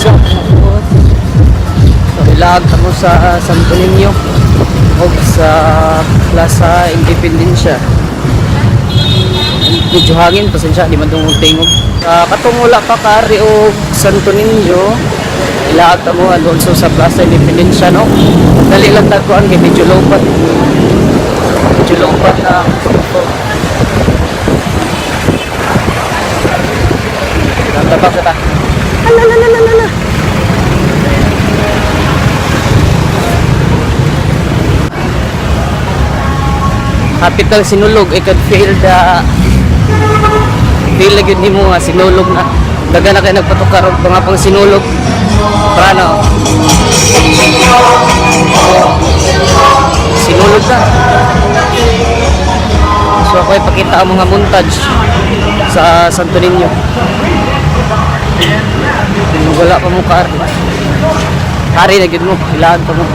So ilag mo sa Santo Niño o sa Plaza Independencia. Medyo hangin, pasensya, di man itong tingog. Katong wala pa kari o Santo Niño, ilaag mo doon sa Plaza Independencia, no? Dali lang tagpuan kay medyo lopat. Medyo lopat na. Tabak kita. Alalalala. Capital Sinulog, I could feel lagi ni mo nga sinulog na daga na kayo nagpatukar og mga pang sinulog prano sinulog na. So ako ipakita ang mga montage sa Santo Niño. Wala pa mo kari na gid mo, ilaan pa mo.